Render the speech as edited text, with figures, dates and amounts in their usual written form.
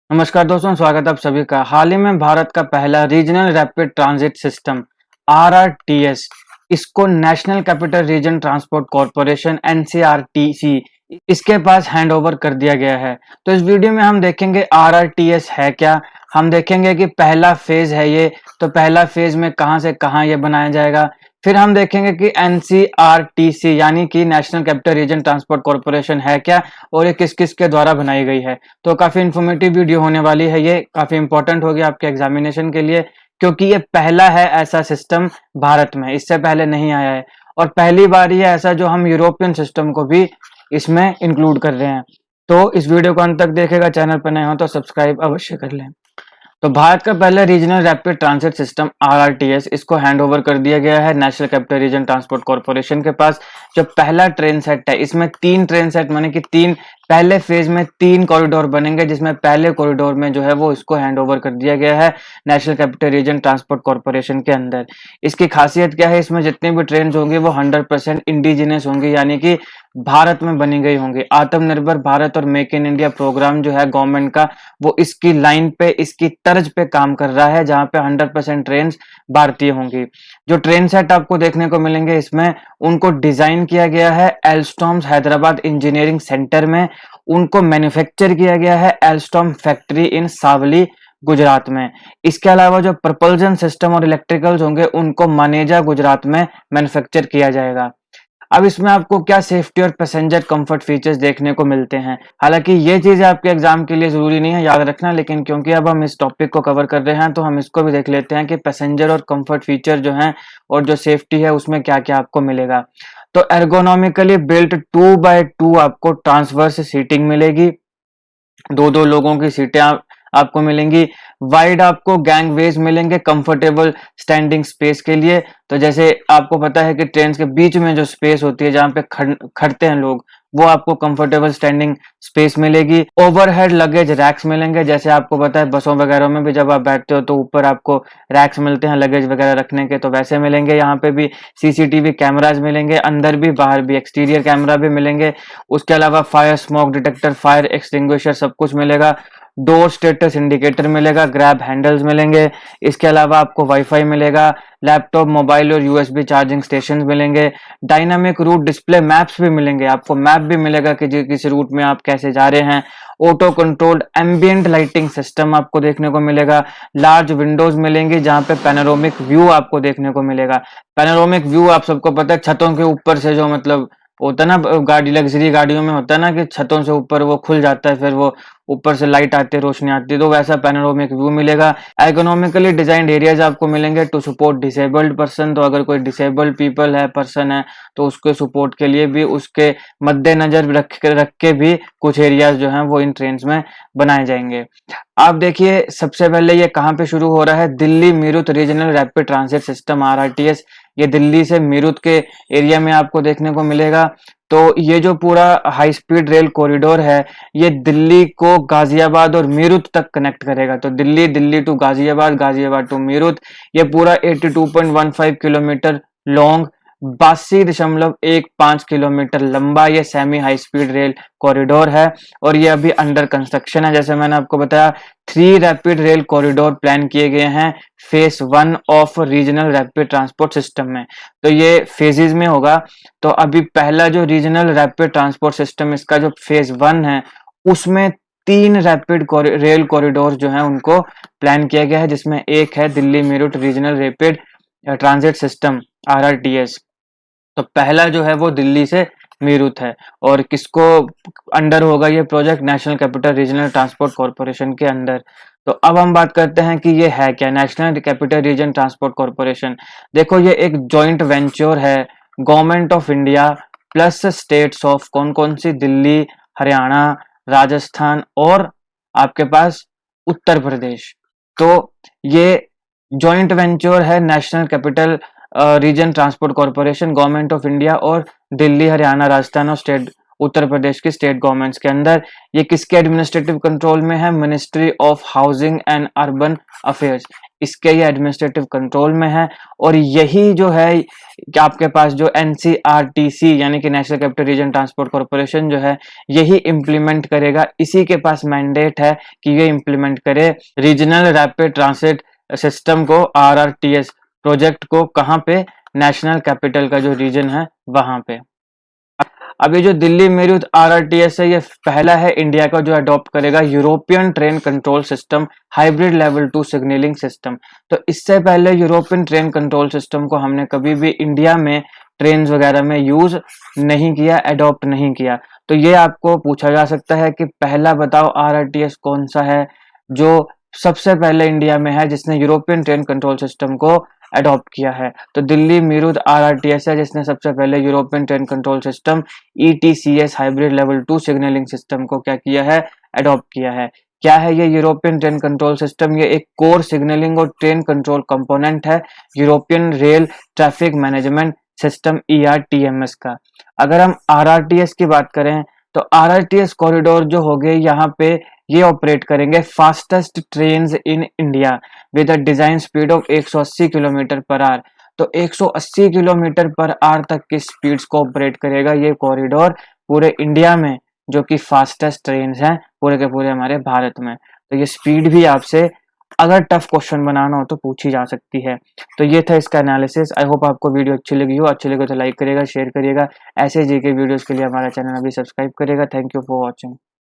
नमस्कार दोस्तों, स्वागत है आप सभी का। हाल ही में भारत का पहला regional rapid transit system RRTS, इसको national capital region transport corporation NCRTC इसके पास हैंड ओवर कर दिया गया है। तो इस वीडियो में हम देखेंगे आरआरटीएस है क्या, हम देखेंगे कि पहला फेज है ये, तो पहला फेज में कहां से कहां ये बनाया जाएगा। फिर हम देखेंगे कि एनसीआरटीसी यानी कि national capital region transport corporation है क्या और ये किस किस के द्वारा बनाई गई है। तो काफी इन्फॉर्मेटिव वीडियो होने वाली है, ये काफी इंपॉर्टेंट होगी आपके एग्जामिनेशन के लिए, क्योंकि ये पहला है ऐसा सिस्टम भारत में, इससे पहले नहीं आया है और पहली बार ही है ऐसा जो हम यूरोपियन सिस्टम को भी इसमें इंक्लूड कर रहे हैं। तो इस वीडियो को अंत तक देखेगा, चैनल पर नए हो तो सब्सक्राइब अवश्य कर लें। तो भारत का पहला regional rapid transit system RRTS, इसको हैंड ओवर कर दिया गया है national capital region transport corporation के पास। जो पहला ट्रेन सेट है, इसमें 3 ट्रेन सेट माने कि 3 पहले फेज में 3 कॉरिडोर बनेंगे, जिसमें पहले कॉरिडोर में जो है वो इसको हैंड ओवर कर दिया गया है national capital region transport corporation के अंदर। इसकी खासियत क्या है, इसमें जितनी भी ट्रेन होंगी वो 100% इंडिजिनस होंगी, यानी कि भारत में बनी गई होंगी। आत्मनिर्भर भारत और मेक इन इंडिया प्रोग्राम जो है गवर्नमेंट का, वो इसकी लाइन पे, इसकी तर्ज पे काम कर रहा है, जहां पे 100% ट्रेन भारतीय होंगी। जो ट्रेन सेट आपको देखने को मिलेंगे इसमें, उनको डिजाइन किया गया है एल्स्टॉम हैदराबाद इंजीनियरिंग सेंटर में, उनको मैन्युफैक्चर किया गया है एल्स्टॉम फैक्ट्री इन सावली गुजरात में। इसके अलावा जो प्रपल्जन सिस्टम और इलेक्ट्रिकल्स होंगे उनको मानेजा गुजरात में मैन्युफैक्चर किया जाएगा। अब इसमें आपको क्या सेफ्टी और पैसेंजर कंफर्ट फीचर्स देखने को मिलते हैं। हालांकि ये चीजें आपके एग्जाम के लिए जरूरी नहीं है याद रखना, लेकिन क्योंकि अब हम इस टॉपिक को कवर कर रहे हैं तो हम इसको भी देख लेते हैं कि पैसेंजर और कंफर्ट फीचर जो हैं और जो सेफ्टी है उसमें क्या क्या आपको मिलेगा। तो एर्गोनॉमिकली बिल्ट 2x2 आपको ट्रांसवर्स सीटिंग मिलेगी, 2-2 लोगों की सीटें आपको मिलेंगी। वाइड आपको गैंगवेज मिलेंगे कंफर्टेबल स्टैंडिंग स्पेस के लिए। तो जैसे आपको पता है कि ट्रेन के बीच में जो स्पेस होती है जहां पे खड़ते हैं लोग, वो आपको कंफर्टेबल स्टैंडिंग स्पेस मिलेगी। ओवरहेड लगेज रैक्स मिलेंगे, जैसे आपको पता है बसों वगैरह में भी जब आप बैठते हो तो ऊपर आपको रैक्स मिलते हैं लगेज वगैरह रखने के, तो वैसे मिलेंगे। यहाँ पे भी सीसीटीवी कैमराज मिलेंगे, अंदर भी बाहर भी एक्सटीरियर कैमरा भी मिलेंगे। उसके अलावा fire smoke detector, fire extinguisher सब कुछ मिलेगा। डोर स्टेटस इंडिकेटर मिलेगा, ग्रैब हैंडल्स मिलेंगे। इसके अलावा आपको वाईफाई मिलेगा, लैपटॉप, मोबाइल और यूएसबी चार्जिंग स्टेशन मिलेंगे। डायनामिक रूट डिस्प्ले मैप्स भी मिलेंगे, आपको मैप भी मिलेगा कि किस रूट में आप कैसे जा रहे हैं। Auto controlled ambient lighting system आपको देखने को मिलेगा। लार्ज विंडोज मिलेंगी जहां पे पैनोरामिक व्यू आपको देखने को मिलेगा। पैनोरामिक व्यू आप सबको पता है, छतों के ऊपर से जो मतलब होता है ना, गाड़ी लग्जरी गाड़ियों में होता है ना कि छतों से ऊपर वो खुल जाता है, फिर वो ऊपर से लाइट आती है, रोशनी आती है, तो वैसा पैनोरामिक व्यू मिलेगा। इकोनॉमिकली डिजाइंड एरियाज आपको मिलेंगे टू सपोर्ट डिसेबल्ड पर्सन, तो अगर कोई डिसेबल्ड पीपल है, पर्सन है, तो उसके सपोर्ट के लिए भी उसके मद्देनजर रख के भी कुछ एरियाज जो हैं वो इन ट्रेन में बनाए जाएंगे। आप देखिए सबसे पहले ये कहाँ पे शुरू हो रहा है, Delhi Meerut regional rapid transit system RRTS, ये दिल्ली से मीरठ के एरिया में आपको देखने को मिलेगा। तो ये जो पूरा हाई स्पीड रेल कॉरिडोर है, ये दिल्ली को गाजियाबाद और मीरठ तक कनेक्ट करेगा। तो दिल्ली टू गाजियाबाद, गाजियाबाद टू मीरठ, ये पूरा 82.15 किलोमीटर लॉन्ग, 82.15 किलोमीटर लंबा ये semi high speed rail corridor है और ये अभी अंडर कंस्ट्रक्शन है। जैसे मैंने आपको बताया, 3 रैपिड रेल कॉरिडोर प्लान किए गए हैं phase 1 of regional rapid transport system में, तो ये फेजेस में होगा। तो अभी पहला जो रीजनल रैपिड ट्रांसपोर्ट सिस्टम, इसका जो फेज 1 है, उसमें 3 रैपिड रेल कॉरिडोर जो है उनको प्लान किया गया है, जिसमें एक है Delhi Meerut regional rapid transit system RRTS. तो पहला जो है वो दिल्ली से मीरठ है और किसको अंडर होगा ये project, national capital regional transport corporation के अंदर। तो अब हम बात करते हैं कि ये है क्या national capital region transport corporation. देखो ये एक जॉइंट वेंचर है government of India plus states of कौन कौन सी, दिल्ली, हरियाणा, राजस्थान और आपके पास उत्तर प्रदेश। तो ये जॉइंट वेंचर है national capital region transport corporation, government of India और दिल्ली, हरियाणा, राजस्थान और स्टेट उत्तर प्रदेश की स्टेट गवर्नमेंट्स के अंदर। ये किसके एडमिनिस्ट्रेटिव कंट्रोल में है, ministry of housing and urban affairs, इसके ये एडमिनिस्ट्रेटिव कंट्रोल में है और यही जो है कि आपके पास जो NCRTC यानी कि national capital region transport corporation जो है यही इम्प्लीमेंट करेगा, इसी के पास मैंडेट है कि ये इम्प्लीमेंट करे रीजनल रैपिड ट्रांसिट सिस्टम को, RRTS प्रोजेक्ट को, कहाँ पे, नेशनल कैपिटल का जो रीजन है वहां पे। अब ये जो दिल्ली मेरठ RRTS है ये पहला है इंडिया का जो अडॉप्ट करेगा European train control system hybrid level 2 signalling system. तो इससे पहले यूरोपियन ट्रेन कंट्रोल सिस्टम को हमने कभी भी इंडिया में ट्रेन वगैरह में यूज नहीं किया, अडॉप्ट नहीं किया। तो ये आपको पूछा जा सकता है कि पहला बताओ RRTS कौन सा है जो सबसे पहले इंडिया में है जिसने यूरोपियन ट्रेन कंट्रोल सिस्टम को अडॉप्ट किया है। तो दिल्ली मेरठ RRTS है जिसने सबसे पहले European train control system ETCS hybrid level 2 signalling system को क्या किया है, अडॉप्ट किया है। क्या है ये यूरोपियन ट्रेन कंट्रोल सिस्टम? ये एक कोर सिग्नलिंग और ट्रेन कंट्रोल कंपोनेंट है European rail traffic management system ERTMS का। अगर हम RRTS की बात करें तो RRTS कॉरिडोर जो हो गए यहाँ पे ये ऑपरेट करेंगे fastest trains in India with a design speed of 180 kilometre per hour. तो 180 किलोमीटर पर आवर तक की स्पीड्स को ऑपरेट करेगा ये कॉरिडोर पूरे इंडिया में, जो कि फास्टेस्ट ट्रेन्स हैं पूरे के पूरे हमारे भारत में। तो ये स्पीड भी आपसे अगर टफ क्वेश्चन बनाना हो तो पूछी जा सकती है। तो ये था इसका एनालिसिस। आई होप आपको वीडियो अच्छी लगी हो। अच्छी लगे तो लाइक करिएगा, शेयर करिएगा। ऐसे जीके वीडियोस के लिए हमारा चैनल अभी सब्सक्राइब करिएगा। Thank you for watching.